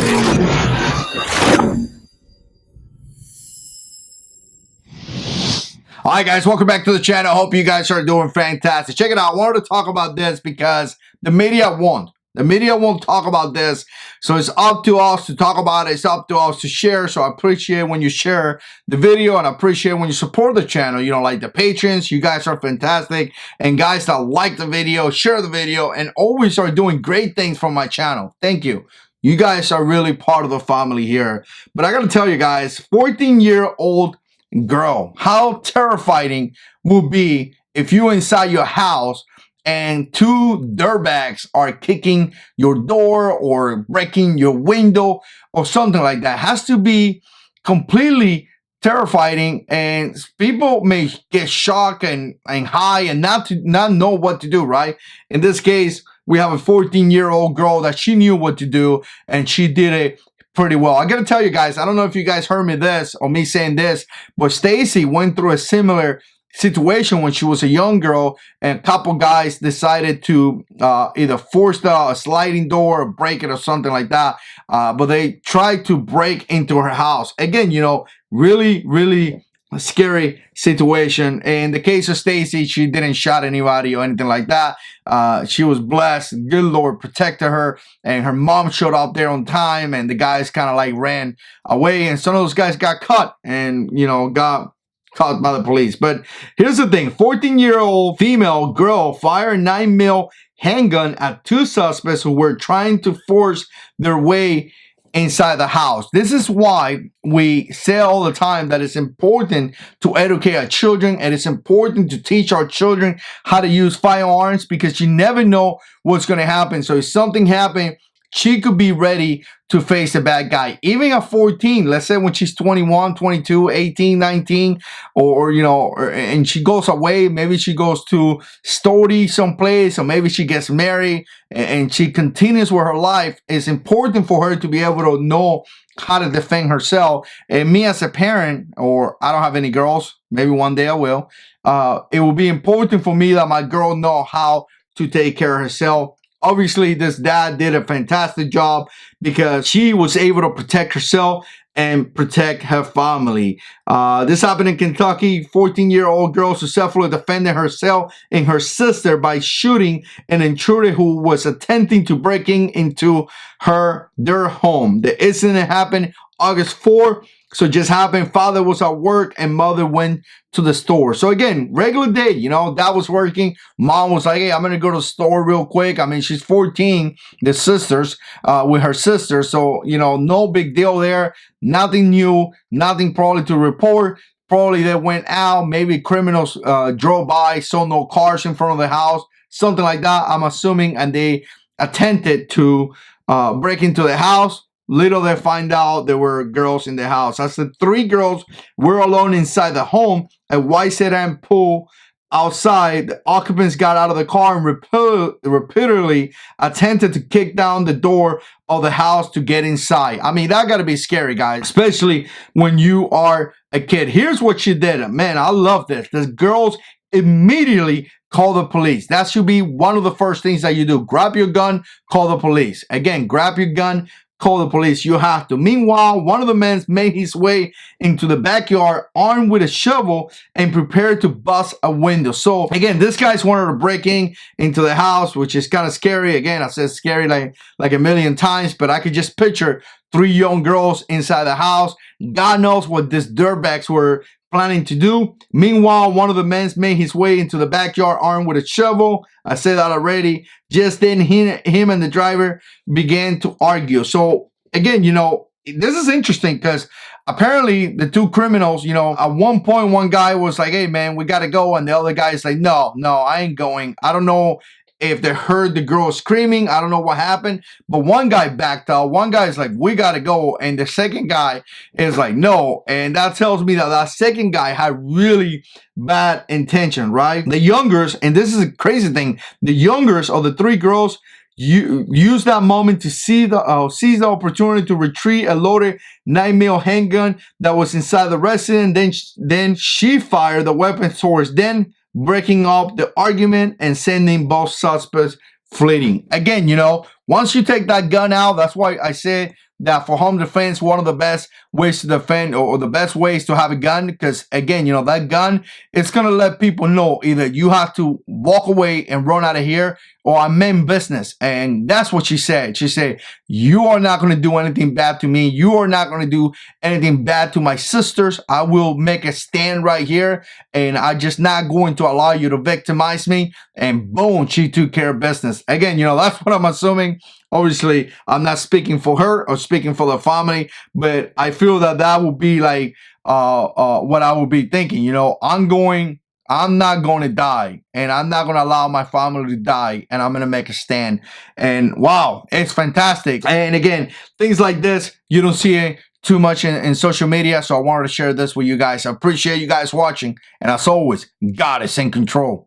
All right, guys, welcome back to the channel. Hope you guys are doing fantastic. Check it out. I wanted to talk about this because the media won't. The media won't talk about this. So it's up to us to talk about it. It's up to us to share. So I appreciate when you share the video, and I appreciate when you support the channel. You know, like the patrons, you guys are fantastic. And guys that like the video, share the video, and always are doing great things for my channel. Thank you. You guys are really part of the family here. But I got to tell you guys, 14-year-old girl, how terrifying would be if you inside your house and two dirtbags are kicking your door or breaking your window or something like that. Has to be completely terrifying, and people may get shocked and high and not know what to do, right? In this case, we have a 14-year-old girl that she knew what to do, and she did it pretty well. I gotta tell you guys, I don't know if you guys heard me this or me saying this, but Stacy went through a similar situation when she was a young girl, and a couple guys decided to either force a sliding door or break it or something like that, but they tried to break into her house. Again, you know, really scary situation. In the case of Stacy, she didn't shot anybody or anything like that. She was blessed. Good Lord protected her, and her mom showed up there on time, and the guys kind of like ran away, and some of those guys got caught and, you know, got caught by the police. But here's the thing: 14-year-old female girl fired a 9mm handgun at two suspects who were trying to force their way inside the house. This is why we say all the time that it's important to educate our children, and it's important to teach our children how to use firearms, because you never know what's going to happen. So if something happened, she could be ready to face a bad guy. Even at 14, let's say when she's 21, 22, 18, 19, or you know, and she goes away, maybe she goes to study someplace, or maybe she gets married and she continues with her life. It's important for her to be able to know how to defend herself. And me as a parent, or I don't have any girls, maybe one day I will, it will be important for me that my girl know how to take care of herself. Obviously, this dad did a fantastic job because she was able to protect herself and protect her family. This happened in Kentucky. 14-year-old girl successfully defended herself and her sister by shooting an intruder who was attempting to break into their home. The incident happened August 4th. So just happened, father was at work and mother went to the store. So again, regular day, you know, dad was working. Mom was like, hey, I'm going to go to the store real quick. I mean, she's 14, the sisters, with her sister. So, you know, no big deal there. Nothing new, nothing probably to report. Probably they went out. Maybe criminals drove by, saw no cars in front of the house, something like that, I'm assuming. And they attempted to break into the house. Little they find out there were girls in the house. As the three girls were alone inside the home, a white sedan pulled outside. The occupants got out of the car and repeatedly attempted to kick down the door of the house to get inside. I mean, that got to be scary, guys, especially when you are a kid. Here's what she did. Man, I love this. The girls immediately call the police. That should be one of the first things that you do. Grab your gun, call the police. Again, grab your gun, call the police. You have to. Meanwhile, one of the men made his way into the backyard armed with a shovel and prepared to bust a window. So again, this guy's wanted to break into the house, which is kind of scary. Again, I said scary like a million times, but I could just picture three young girls inside the house. God knows what these dirtbags were planning to do. Meanwhile, one of the men made his way into the backyard armed with a shovel. I said that already. Just then, him and the driver began to argue. So again, you know, this is interesting because apparently the two criminals, you know, at one point, one guy was like, hey, man, we got to go. And the other guy is like, no, I ain't going. I don't know if they heard the girl screaming. I don't know what happened. But one guy backed out. One guy is like, we got to go. And the second guy is like, no. And that tells me that that second guy had really bad intention, right? The youngers, and this is a crazy thing, the youngers of the three girls use that moment to seize the opportunity to retrieve a loaded 9mm handgun that was inside the residence. Then she fired the weapon towards them, breaking up the argument and sending both suspects fleeing. Again, you know, once you take that gun out, that's why I say that for home defense, one of the best ways to defend, or the best ways to have a gun, because again, you know, that gun, it's going to let people know either you have to walk away and run out of here, or I mean business. And that's what she said. She said, you are not going to do anything bad to me. You are not going to do anything bad to my sisters. I will make a stand right here, and I'm just not going to allow you to victimize me. And boom, she took care of business. Again, you know, that's what I'm assuming. Obviously, I'm not speaking for her or speaking for the family, but I feel that that would be like what I would be thinking. You know, I'm not going to die, and I'm not going to allow my family to die, and I'm going to make a stand. And wow, it's fantastic. And again, things like this, you don't see it too much in social media, so I wanted to share this with you guys. I appreciate you guys watching, and as always, God is in control.